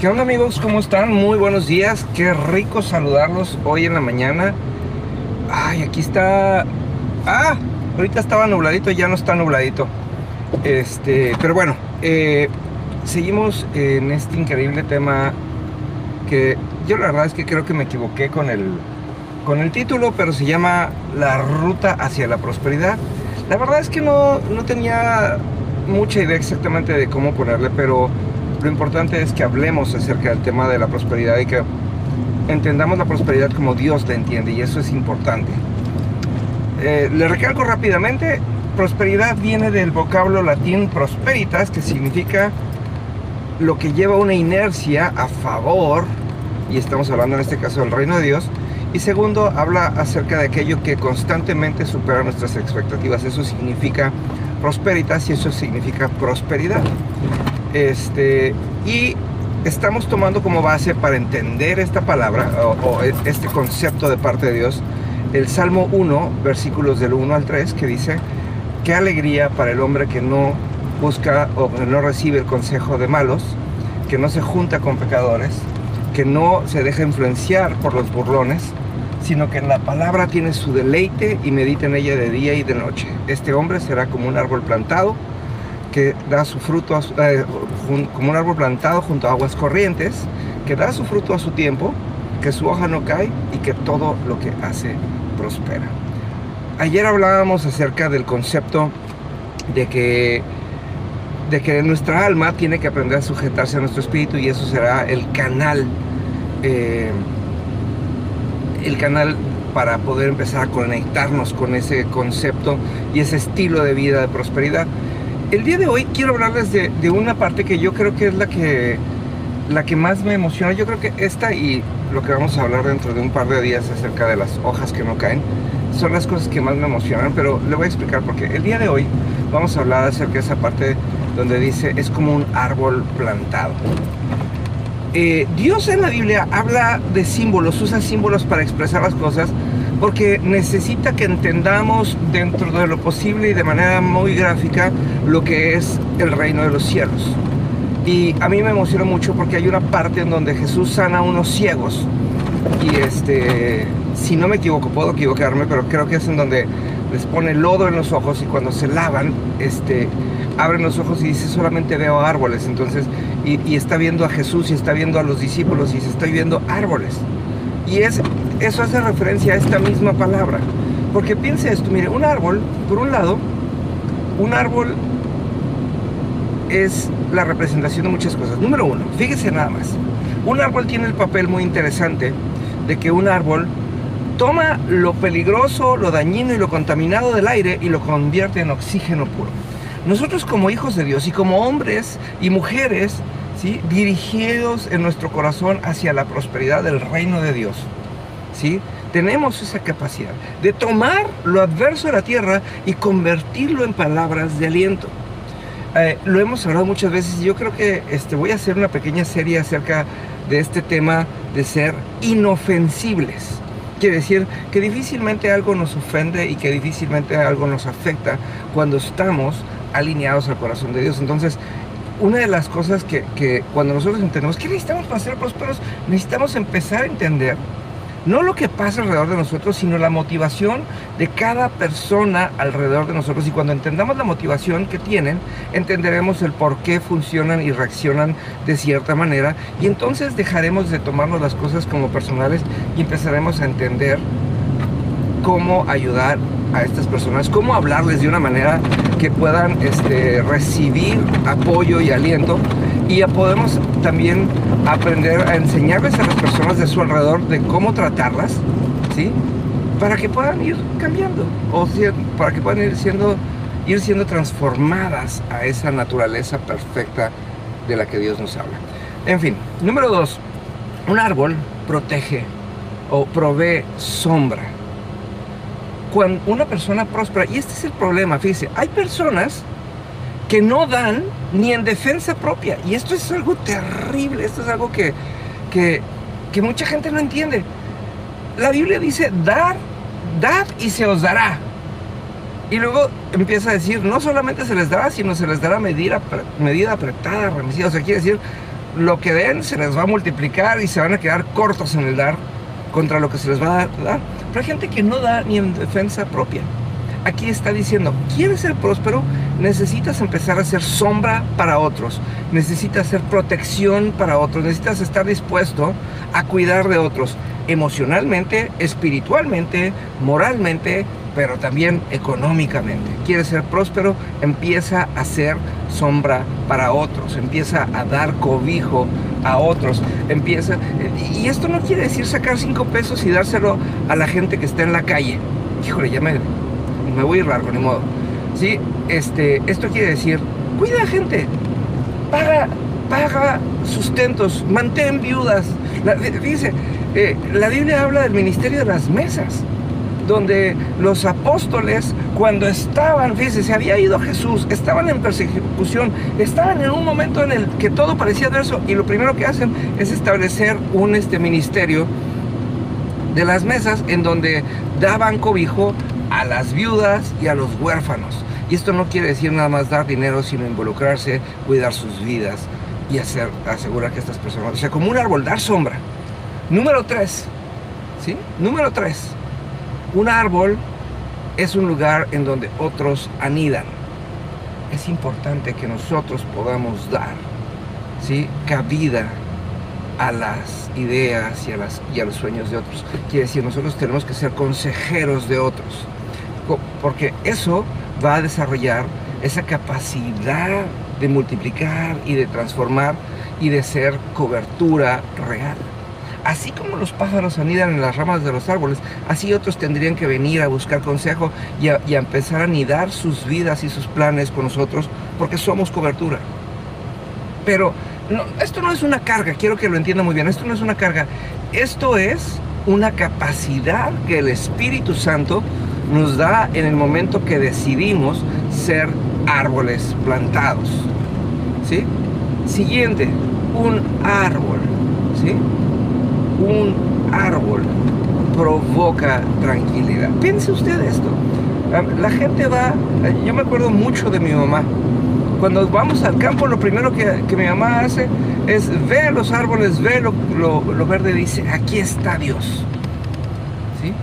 ¿Qué onda, amigos? ¿Cómo están? Muy buenos días. Qué rico saludarlos hoy en la mañana. Ay, aquí está... Ah, ahorita estaba nubladito, ya no está nubladito. Pero bueno, seguimos en este increíble tema que yo la verdad es que creo que me equivoqué con el título, pero se llama La Ruta hacia la Prosperidad. La verdad es que no tenía mucha idea exactamente de cómo ponerle, pero lo importante es que hablemos acerca del tema de la prosperidad y que entendamos la prosperidad como Dios la entiende, y eso es importante. Le recalco rápidamente, prosperidad viene del vocablo latín prosperitas, que significa lo que lleva una inercia a favor, y estamos hablando en este caso del reino de Dios. Y segundo, habla acerca de aquello que constantemente supera nuestras expectativas. Eso significa prosperitas y eso significa prosperidad. Y estamos tomando como base para entender esta palabra o este concepto de parte de Dios el Salmo 1, versículos del 1 al 3, que dice: qué alegría para el hombre que no busca o que no recibe el consejo de malos, que no se junta con pecadores, que no se deja influenciar por los burlones, sino que en la palabra tiene su deleite y medita en ella de día y de noche. Este hombre será como un árbol plantado que da su fruto, como un árbol plantado junto a aguas corrientes, que da su fruto a su tiempo, que su hoja no cae y que todo lo que hace prospera. Ayer hablábamos acerca del concepto de que nuestra alma tiene que aprender a sujetarse a nuestro espíritu, y eso será el canal para poder empezar a conectarnos con ese concepto y ese estilo de vida de prosperidad. El día de hoy quiero hablarles de una parte que yo creo que es la que más me emociona. Yo creo que esta y lo que vamos a hablar dentro de un par de días acerca de las hojas que no caen son las cosas que más me emocionan, pero le voy a explicar por qué. El día de hoy vamos a hablar acerca de esa parte donde dice es como un árbol plantado. Dios en la Biblia habla de símbolos, usa símbolos para expresar las cosas, porque necesita que entendamos dentro de lo posible y de manera muy gráfica lo que es el reino de los cielos. Y a mí me emociona mucho porque hay una parte en donde Jesús sana a unos ciegos, y si no me equivoco, puedo equivocarme, pero creo que es en donde les pone lodo en los ojos, y cuando se lavan, abren los ojos y dice: solamente veo árboles. Entonces, y está viendo a Jesús y está viendo a los discípulos y se está viendo árboles. Y eso hace referencia a esta misma palabra. Porque piense esto, mire, un árbol, por un lado, un árbol es la representación de muchas cosas. Número uno, fíjese nada más. Un árbol tiene el papel muy interesante de que un árbol toma lo peligroso, lo dañino y lo contaminado del aire y lo convierte en oxígeno puro. Nosotros, como hijos de Dios y como hombres y mujeres, ¿sí?, dirigidos en nuestro corazón hacia la prosperidad del reino de Dios, ¿sí?, tenemos esa capacidad de tomar lo adverso de la tierra y convertirlo en palabras de aliento. Lo hemos hablado muchas veces, y yo creo que voy a hacer una pequeña serie acerca de este tema de ser inofensibles. Quiere decir que difícilmente algo nos ofende y que difícilmente algo nos afecta cuando estamos alineados al corazón de Dios. Entonces, una de las cosas que cuando nosotros entendemos ¿qué necesitamos para ser prósperos? Necesitamos empezar a entender no lo que pasa alrededor de nosotros, sino la motivación de cada persona alrededor de nosotros. Y cuando entendamos la motivación que tienen, entenderemos el por qué funcionan y reaccionan de cierta manera. Y entonces dejaremos de tomarnos las cosas como personales y empezaremos a entender cómo ayudar a estas personas, cómo hablarles de una manera que puedan recibir apoyo y aliento. Y ya podemos también aprender a enseñarles a las personas de su alrededor de cómo tratarlas, ¿sí?, para que puedan ir cambiando, o para que puedan ir siendo transformadas a esa naturaleza perfecta de la que Dios nos habla. En fin, número 2, un árbol protege o provee sombra. Cuando una persona próspera, y este es el problema, fíjese, hay personas que no dan ni en defensa propia, y esto es algo terrible. Esto es algo que mucha gente no entiende. La Biblia dice: dad y se os dará. Y luego empieza a decir: no solamente se les dará, sino se les dará medida apretada, remecida. O sea, quiere decir, lo que den se les va a multiplicar y se van a quedar cortos en el dar contra lo que se les va a dar. Pero hay gente que no da ni en defensa propia. Aquí está diciendo, ¿quieres ser próspero? Necesitas empezar a ser sombra para otros, necesitas ser protección para otros, necesitas estar dispuesto a cuidar de otros, emocionalmente, espiritualmente, moralmente, pero también económicamente. ¿Quieres ser próspero? Empieza a ser sombra para otros, empieza a dar cobijo a otros, y esto no quiere decir sacar 5 pesos y dárselo a la gente que está en la calle. Híjole, ya me voy a ir largo, ni modo. ¿Sí? Esto quiere decir, cuida a gente, paga sustentos, mantén viudas. Fíjense, la Biblia habla del ministerio de las mesas, donde los apóstoles, cuando estaban, fíjense, se había ido Jesús, estaban en persecución, estaban en un momento en el que todo parecía adverso, y lo primero que hacen es establecer un ministerio de las mesas, en donde daban cobijo a las viudas y a los huérfanos. Y esto no quiere decir nada más dar dinero, sino involucrarse, cuidar sus vidas y asegurar que estas personas, o sea, como un árbol, dar sombra. Número 3, ¿sí? Número 3, un árbol es un lugar en donde otros anidan. Es importante que nosotros podamos dar, ¿sí?, cabida a las ideas y a los sueños de otros. Quiere decir, nosotros tenemos que ser consejeros de otros, porque eso va a desarrollar esa capacidad de multiplicar y de transformar y de ser cobertura real. Así como los pájaros anidan en las ramas de los árboles, así otros tendrían que venir a buscar consejo y a empezar a anidar sus vidas y sus planes con nosotros, porque somos cobertura. Pero no, esto no es una carga, quiero que lo entienda muy bien, esto no es una carga, esto es una capacidad que el Espíritu Santo nos da en el momento que decidimos ser árboles plantados, ¿sí? Siguiente, un árbol, ¿sí? Un árbol provoca tranquilidad. Piense usted esto. La gente va, yo me acuerdo mucho de mi mamá. Cuando vamos al campo, lo primero que mi mamá hace es ve los árboles, ve lo verde, y dice, aquí está Dios, ¿sí?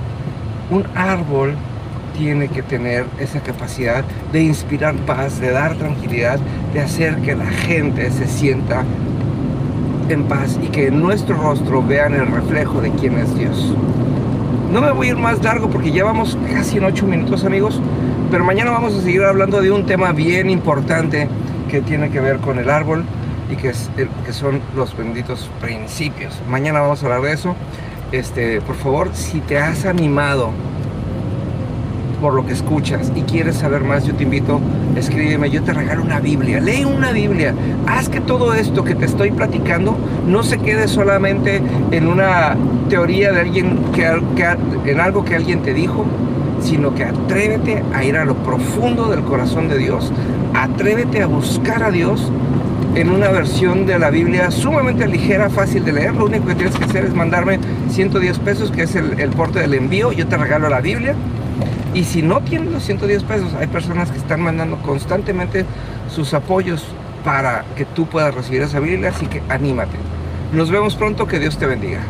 Un árbol tiene que tener esa capacidad de inspirar paz, de dar tranquilidad, de hacer que la gente se sienta en paz y que en nuestro rostro vean el reflejo de quién es Dios. No me voy a ir más largo porque ya vamos casi en 8 minutos, amigos, pero mañana vamos a seguir hablando de un tema bien importante que tiene que ver con el árbol y que son los benditos principios. Mañana vamos a hablar de eso. Por favor, si te has animado por lo que escuchas y quieres saber más, yo te invito, escríbeme, yo te regalo una Biblia, lee una Biblia, haz que todo esto que te estoy platicando no se quede solamente en una teoría de alguien, en algo que alguien te dijo, sino que atrévete a ir a lo profundo del corazón de Dios, atrévete a buscar a Dios en una versión de la Biblia sumamente ligera, fácil de leer. Lo único que tienes que hacer es mandarme 110 pesos, que es el porte del envío, yo te regalo la Biblia. Y si no tienes los 110 pesos, hay personas que están mandando constantemente sus apoyos para que tú puedas recibir esa Biblia, así que anímate. Nos vemos pronto, que Dios te bendiga.